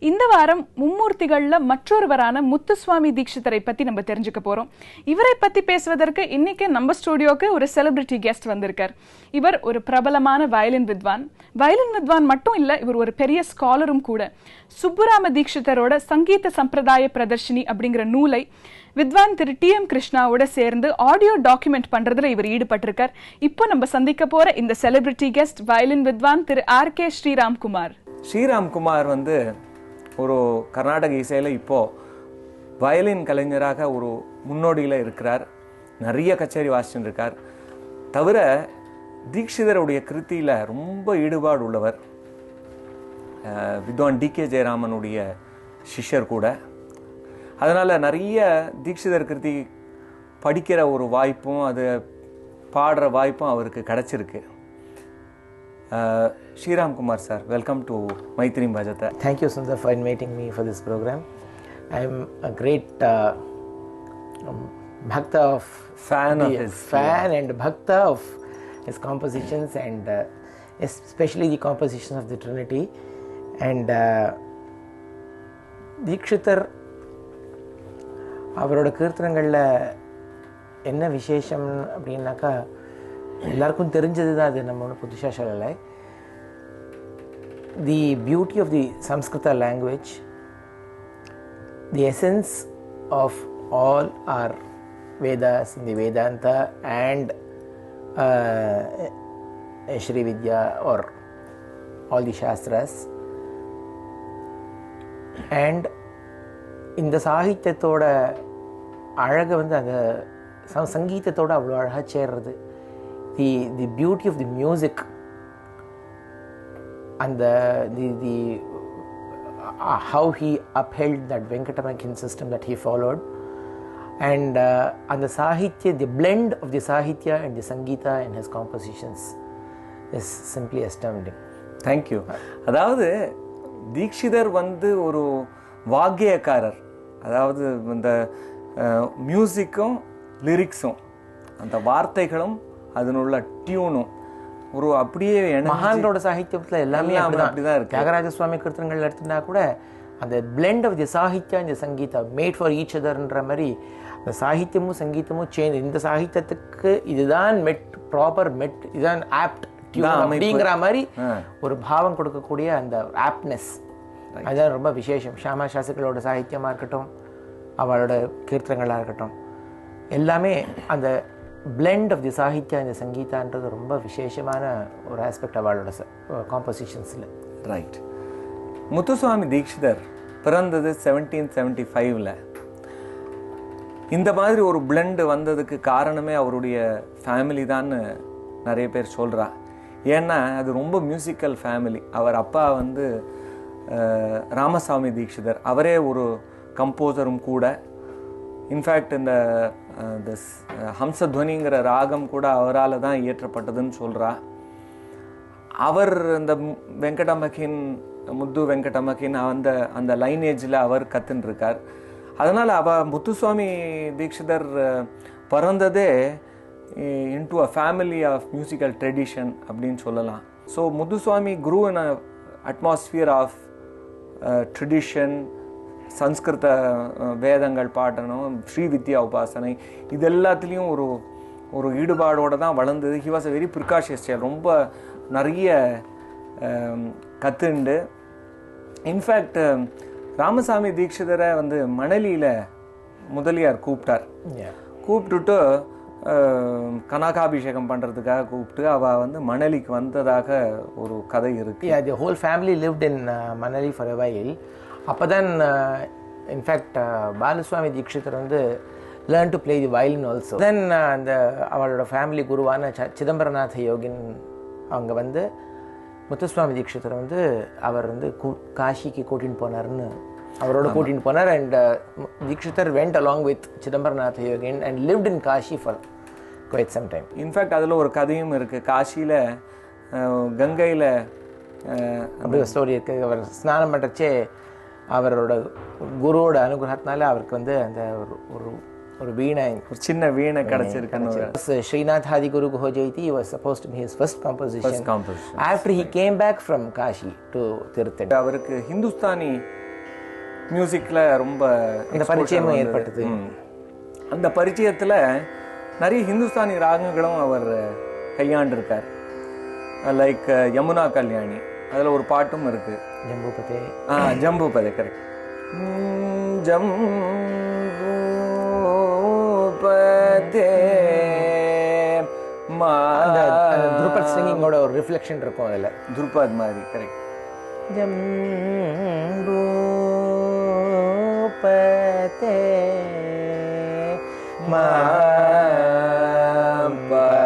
இந்த வாரம் மும்மூர்த்திகள்ல மற்றொருவரான முத்துசுவாமி தீட்சிதரை பத்தி நம்ம தெரிஞ்சுக்க போறோம். இவரை பத்தி பேசுவதற்கு இன்னைக்கு நம்ம ஸ்டுடியோக்கு ஒரு செலிபிரிட்டி கெஸ்ட் வந்திருக்கார். இவர் ஒரு பிரபலமான வயலின் வித்வான். வயலின் வித்வான் மட்டும் இல்ல, இவர் ஒரு பெரிய ஸ்காலரும் கூட. சுப்புராம தீட்சிதரோட சங்கீத சம்பிரதாய பிரதர்ஷினி அப்படிங்கிற நூலை வித்வான் திரு டி.எம். கிருஷ்ணாவோட சேர்ந்து ஆடியோ டாக்குமெண்ட் பண்றதுல இவர் ஈடுபட்டிருக்கார். இப்போ நம்ம சந்திக்க போற இந்த செலிபிரிட்டி கெஸ்ட் வயலின் வித்வான் திரு ஆர்.கே. ஸ்ரீராம்குமார். ஸ்ரீராம்குமார் ஒரு கர்நாடக இசையில் இப்போது வயலின் கலைஞராக ஒரு முன்னோடியில் இருக்கிறார். நிறைய கச்சேரி வாசிச்சுட்டு இருக்கார். தவிர தீட்சிதருடைய கிருத்தியில் ரொம்ப ஈடுபாடு உள்ளவர். வித்வான் டி.கே. ஜெயராமனுடைய சிஷ்யர் கூட. அதனால் நிறைய தீட்சிதர் கிருத்தி படிக்கிற ஒரு வாய்ப்பும் அது பாடுற வாய்ப்பும் அவருக்கு கிடச்சிருக்கு. Sriramkumar sir, welcome to Maitrim Bhajata. Thank you, Sundar, for inviting me for this program. I am a great bhakta of and bhakta of his compositions, and especially the compositions of the Trinity. And Dikshitar அவரோட கீர்த்தனங்களில் என்ன விசேஷம் அப்படின்னாக்கா எல்லாருக்கும் தெரிஞ்சது தான். அது நம்ம ஒன்று புதுசாக சொல்லலை. The beauty of the Sanskrita language, the essence of all our Vedas, the Vedanta and Shri Vidya or all the Shastras, and இந்த சாகித்யத்தோட அழகை அந்த சங்கீதத்தோடு அவ்வளோ அழகாக சேர்றது. The beauty of the music and the how he upheld that Venkatamakhin system that he followed, and the Sahitya, the blend of the Sahitya and the Sangeeta in his compositions is simply astounding. Thank you. அதாவது தீக்ஷிதர் ஒரு வாக்கியக்காரர். அதாவது இந்த மியூசிக்கும் லிரிக்ஸும் அந்த வார்த்தைகளும் அதனுள்ள டியூனும் ஒரு அப்படியே மகான்களோட சாகித்யத்தில் எல்லாமே அப்படிதான் இருக்கு. தியாகராஜ சுவாமி கீர்த்தனங்கள் எடுத்துட்டா கூட அந்த பிளெண்ட் ஆஃப் தி சாகித்யா இந்த சங்கீதா மேட் ஃபார் ஈச் அதர்ன்ற மாதிரி அந்த சாகித்யமும் சங்கீதமும் சேஞ்ச். இந்த சாகித்யத்துக்கு இதுதான் ப்ராப்பர் இதுதான் ஆப்ட் டியூன் அப்படிங்கிற மாதிரி ஒரு பாவம் கொடுக்கக்கூடிய அந்த ஆப்ட்னஸ், அதுதான் ரொம்ப விசேஷம். ஷியாமா சாஸ்திரிகளோட சாகித்யமாக இருக்கட்டும், அவளோட கீர்த்தனங்களாக இருக்கட்டும், எல்லாமே அந்த பிளெண்ட் ஆஃப் தி சாகித்யா இந்த சங்கீதான்றது ரொம்ப விசேஷமான ஒரு ஆஸ்பெக்ட் அவளோட காம்போசிஷன்ஸில். ரைட். முத்துசுவாமி தீட்சிதர் பிறந்தது 1775. இந்த மாதிரி ஒரு பிளெண்டு வந்ததுக்கு காரணமே அவருடைய ஃபேமிலி தான் நிறைய பேர் சொல்கிறா. ஏன்னா அது ரொம்ப மியூசிக்கல் ஃபேமிலி. அவர் அப்பா ராமசாமி தீட்சிதர், அவரே ஒரு கம்போசரும் கூட. இன்ஃபேக்ட் இந்த ஹம்சத்வனிங்கிற ராகம் கூட அவரால் தான் இயற்றப்பட்டதுன்னு சொல்கிறா. அவர் இந்த வெங்கடமகின் முத்து வெங்கடமகின் அந்த லைனேஜில் அவர் கற்றுன்ருக்கார். அதனால் முத்துசுவாமி தீட்சிதர் பிறந்ததே into a family of musical tradition அப்படின்னு சொல்லலாம். So Muthuswami grew in a atmosphere of tradition. சன்ஸ்கிருத வேதங்கள் பாடணும், ஸ்ரீ வித்யா உபாசனை, இது எல்லாத்துலேயும் ஒரு ஈடுபாடோடு தான் வளர்ந்தது. He was a very precocious child. ரொம்ப நிறைய கற்றுண்டு. இன்ஃபேக்ட் ராமசாமி தீட்சிதரை மணலியில் முதலியார் கூப்பிட்டார். கூப்பிட்டுட்டு கனகாபிஷேகம் பண்ணுறதுக்காக கூப்பிட்டு அவள் மணலிக்கு வந்ததாக ஒரு கதை இருக்கு. The whole family lived in Manali for a while. அப்போ தான் in fact Balaswami Dikshitar learn to play the violin also. Then அந்த அவளோட ஃபேமிலி குருவான சிதம்பரநாத யோகின் அவங்க முத்துசுவாமி தீட்சிதர் அவர் காஷிக்கு கூட்டின்னு போனார்னு அவரோட கூட்டின்னு போனார். And Dikshitar went along with Chidambaranatha Yogin and lived in Kashi for quite some time. In fact அதில் ஒரு கதையும் இருக்குது. காஷியில் கங்கையில் அப்படி ஒரு ஸ்டோரி இருக்குது. அவர் ஸ்நானம் பண்ணுறச்சே அவரோட குருவோட அனுகிரகத்தினால அவருக்கு அந்த ஒரு வீணை, ஒரு சின்ன வீணை கிடைச்சிருக்கு. ஸ்ரீநாத் ஆதி குரு கோஜெய்தி was supposed to be his first composition after he came back from Kashi to Tiruthan. அவருக்கு ஹிந்துஸ்தானி மியூசிக்கில் ரொம்ப இந்த பரிச்சயமும் ஏற்பட்டது. அந்த பரிச்சயத்தில் நிறைய ஹிந்துஸ்தானி ராகங்களும் அவர் கையாண்டிருக்கார். லைக் யமுனா கல்யாணி, அதில் ஒரு பாட்டும் இருக்கு, ஜம்பூபதே. ஜம்பூபதே கரெக்ட். ஜம்பூபதே துருபத் சிங்கிங்கோட ஒரு ரிஃப்ளெக்ஷன் இருக்கும் அதில், துருபத் மாதிரி கரெக்ட். ஜம்பூபதே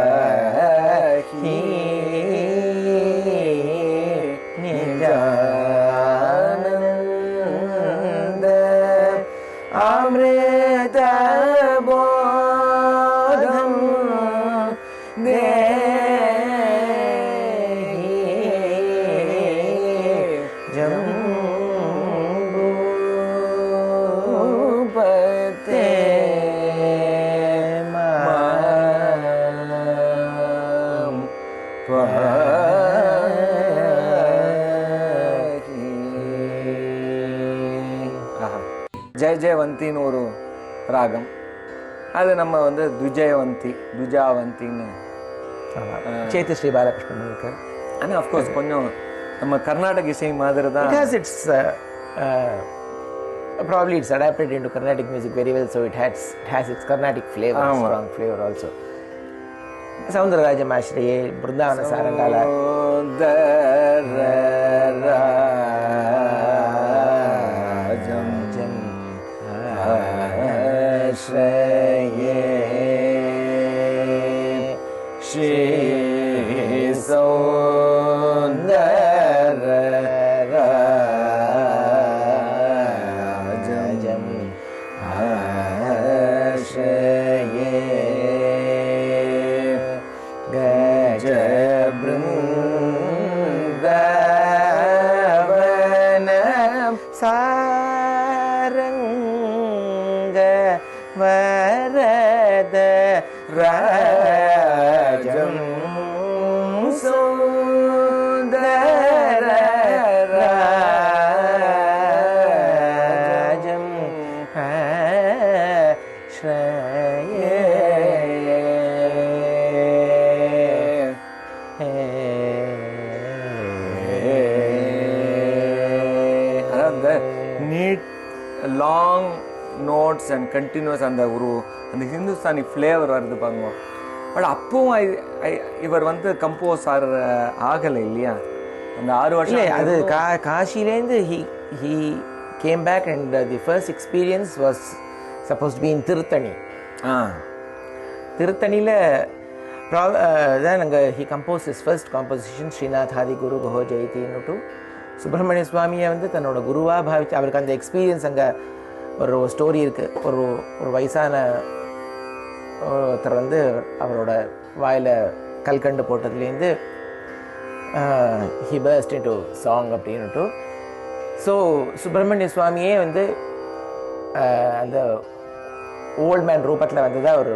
மாம்பஹி நிஜானந்த அமிர்த போதம் தேஹி ஜம்பூபதே ஜெய ஜெயவந்தின்னு ஒரு ராகம், அது நம்ம வந்து துஜாவந்தின்னு சேத்து ஸ்ரீ பாலகிருஷ்ணன் இருக்கார். ஆனால் அஃப்கோர்ஸ் கொஞ்சம் நம்ம கர்நாடக இசை மாதிரி தான். It's probably it's adapted into Carnatic music very well, so it has its Carnatic flavor, strong flavor also. Soundararaja Mashriye, Brindavana Sarangala. வரத ராஜம் சுந்தர ராஜம் ஸ்ரயே. அந்த need long notes and continues அந்த ஹிந்துஸ்தானி ஃப்ளேவர் வருது பாருங்க. பட் அப்பவும் இவர் வந்து கம்போஸ் ஆகலை இல்லையா அந்த 6 வருஷம். இல்லை, அது காஷிலேருந்து he came back and the first experience was supposed to be in Tiruttani. திருத்தணியில் தான் நாங்கள் he composed his first composition ஸ்ரீநாதாதி குரு குஹோ ஜெயதின்னுட்டு சுப்பிரமணிய சுவாமியை வந்து தன்னோட குருவாக பாவிச்சு அவருக்கு அந்த எக்ஸ்பீரியன்ஸ். அங்கே ஒரு ஸ்டோரி இருக்குது, ஒரு வயசான ஒருத்தர் வந்து அவரோட வாயில் கல்கண்டு போட்டதுலேருந்து he burst into song அப்படின்னுட்டு. ஸோ சுப்பிரமணிய சுவாமியே வந்து அந்த ஓல்ட் மேன் ரூபத்தில் வந்ததா ஒரு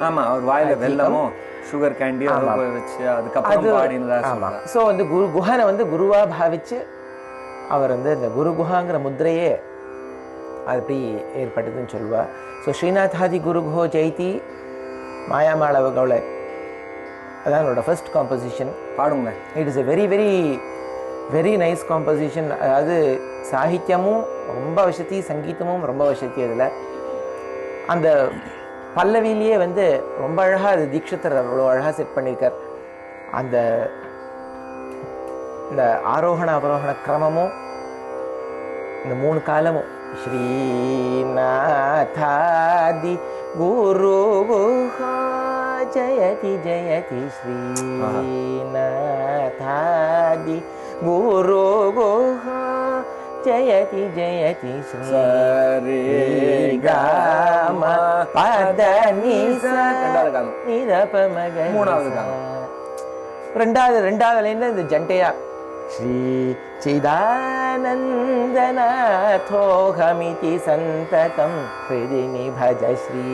அவர் வாயில வெல்லமும் சுகர் கேண்டியும் வச்சு அதுக்கப்புறம் பாடினதா. ஆமாம். ஸோ வந்து குஹனை வந்து குருவாக பாவிச்சு அவர் வந்து இந்த குரு குஹாங்கிற முத்திரையே அது எப்படி ஏற்பட்டதுன்னு சொல்லுவா. ஸோ ஸ்ரீநாதாதி குரு குஹோ ஜெயதி மாயாமாளவ கவுளை, அதான் என்னோட ஃபர்ஸ்ட் காம்போசிஷன். பாடுங்க. It is a very very very nice composition. அதாவது சாகித்யமும் ரொம்ப வசதி, சங்கீதமும் ரொம்ப வசதி. அதில் அந்த பல்லவிலேயே வந்து ரொம்ப அழகாக அது தீட்சிதர் அவ்வளோ அழகாக செட் பண்ணியிருக்கார். அந்த இந்த ஆரோகண அவரோகண கிரமமும் இந்த 3 காலமும் ஸ்ரீநாதாதி குரு குஹோ ஜயதி ஜயதி ஸ்ரீநாதாதி குரு குஹோ ஜயதி ஜயதி ஸ்ரீ காம பத நிச நிரபமக. ரெண்டாவது லைன்ல இந்த ஜண்டையா ஸ்ரீ சிதானந்தநாதோஹமிதி சந்ததம் ஹிருதி நிபஜ ஸ்ரீ.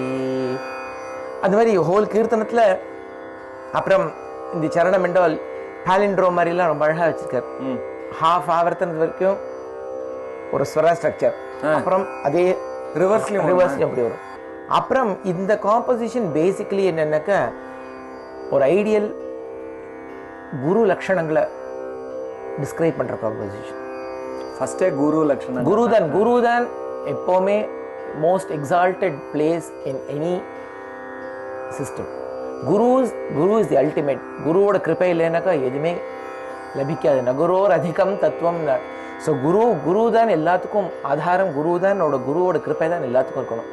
அந்த மாதிரி ஹோல் கீர்த்தனத்தில் அப்புறம் இந்த சரணம் என்றால் பாலிண்ட்ரோம் மாதிரிலாம் ரொம்ப அழகாக வச்சிருக்கார். ஹாஃப் ஆவர்த்தனது வரைக்கும் ஒரு ஸ்வர ஸ்ட்ரக்சர், அப்புறம் அதே ரிவர்ஸ்லயும் அப்படி வரும். அப்புறம் இந்த காம்போசிஷன் பேசிக்கலி என்னன்னாக்கா ஒரு ஐடியல் குரு லட்சணங்களை டிஸ்கிரைப் பண்ற காம்போசிஷன். ஃபர்ஸ்டே குரு லட்சணம். குருதான் எப்பவுமே most exalted place in any system. Guru is the ultimate. குருவோட கிருபை இல்லைனாக்கா எதுவுமே லபிக்காது. நகுரோர் அதிகம் தத்துவம். ஸோ குரு தான் எல்லாத்துக்கும் ஆதாரம். குருவோட கிருப்பை தான் எல்லாத்துக்கும் இருக்கணும்.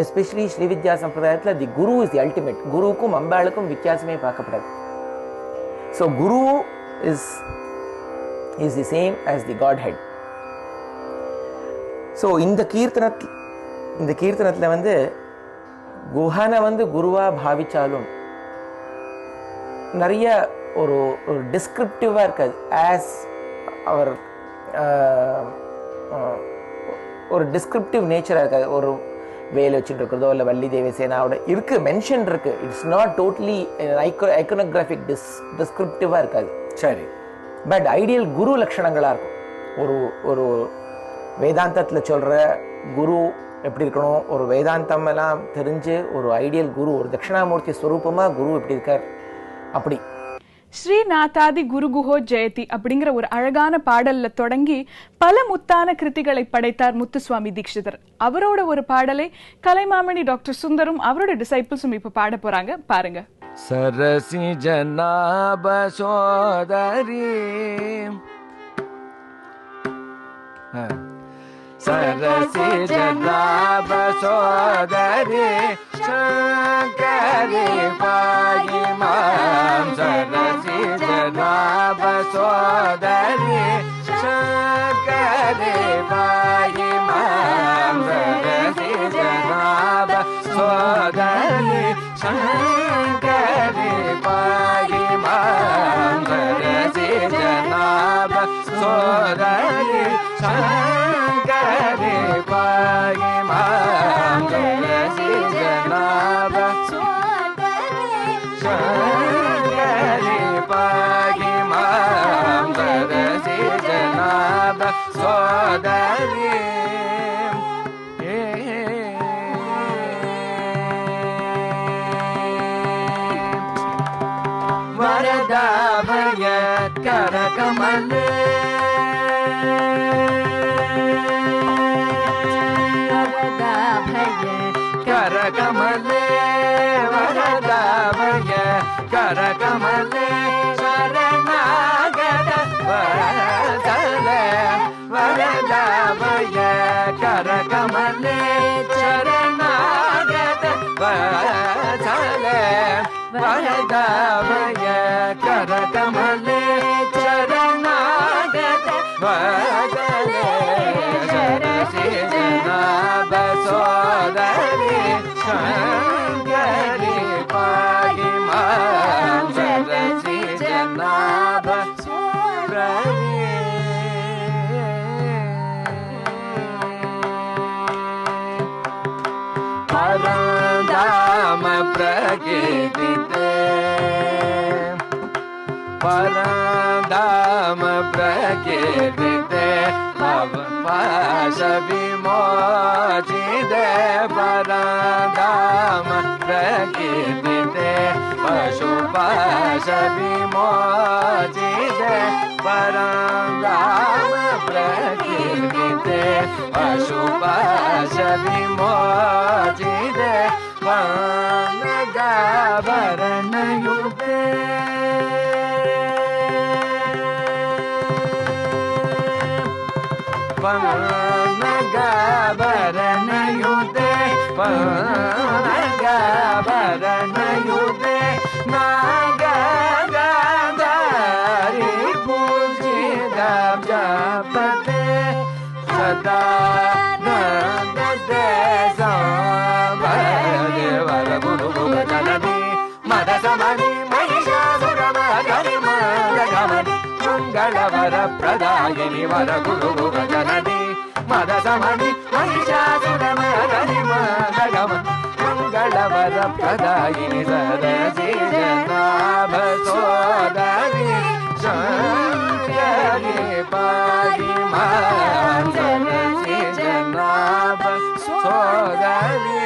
எஸ்பெஷலி ஸ்ரீவித்யா சம்பிரதாயத்தில் தி குரு இஸ் தி அல்டிமேட். குருவுக்கும் அம்பாளுக்கும் வித்தியாசமே பார்க்கப்படாது. So guru is the same as the godhead. So இந்த கீர்த்தனத்தில் வந்து குஹனை வந்து குருவா பாவிச்சாலும் நிறைய ஒரு டிஸ்கிரிப்டிவா இருக்காது. ஆஸ் அவர் ஒரு டிஸ்கிரிப்டிவ் நேச்சரா இருக்காது. ஒரு வேலை வச்சுட்டு இருக்கிறதோ இல்லை வள்ளி தேவசேனாவோட இருக்கு மென்ஷன் இருக்கு. இட்ஸ் நாட் டோட்டலி ஐக்கோனோகிராஃபிக் டிஸ்கிரிப்டிவா இருக்காது. சரி. பட் ஐடியல் குரு லட்சணங்களா இருக்கும். ஒரு வேதாந்தத்தில் சொல்ற குரு எப்படி இருக்கணும், ஒரு வேதாந்தம் எல்லாம் தெரிஞ்சு ஒரு ஐடியல் குரு, ஒரு தட்சிணாமூர்த்தி ஸ்வரூபமா குரு எப்படி இருக்கார் அப்படி. ஸ்ரீநாதாதி குருகுஹோ ஜெயதி அப்படிங்கிற ஒரு அழகான பாடல்ல தொடங்கி பல முத்தான கிருதிகளை படைத்தார் முத்துசுவாமி தீட்சிதர். அவரோட ஒரு பாடலை கலைமாமணி டாக்டர் சுந்தரும் அவரோட டிசைபிள்ஸும் இப்ப பாட போறாங்க, பாருங்க. சரசி ஜனாப சோதரி சரசி ஜனாப சோதரி சங்கரி பாகி மாம். சரசி ஜனாப சோதரி சங்கரி பாகி மாம். சரசி ஜனாப சோதரி சங்கரி பாகி மாம். சரசி ஜனாப சோதரி சங்கரி பாகி மாம். சரசி ஜனாப சங்கரி பாகி மாம். சரசி ஜனாப சோதரி வரதாபய கரகமலே கரகமலே வரதாபய கரகமலே சரணாகத வரதலே வரதாபய கரகமலே சரணாகத வரதலே வரதாபய கரகமலே சரணாகத வரதலே. சரசி ஜனாப சோதரி சங்கரி பாகி மாம். சரசி ஜனாப சோதரி பரந்தாம பிரகீதிதே பரந்தாம பிரகீதிதே பாச விமோச்சிதே. பரந்தாம பிரகீதிதே பசுபாச விமோச்சிதே. பரந்தாம பிரகீதிதே பசுபாச விமோச்சிதே. பரநகவரணயுதே பரநகவரணயுதே பரநகவரணயுதே. நாகதாரி பூஜிதம் ஜபதே சதா நந்ததே சாம்பரே வரகுரு ஜனனி மதசமணி மகிஷாசுரமதனி மதகமணி மங்களவர பிரதாயினி வரகுரு ஜனனி மதசமணி மகிஷாசுரமதனி மதகமணி மங்களவர பிரதாயினி. சரசி ஜனாப சோதரி சங்கரி பாகி மா. சோதரி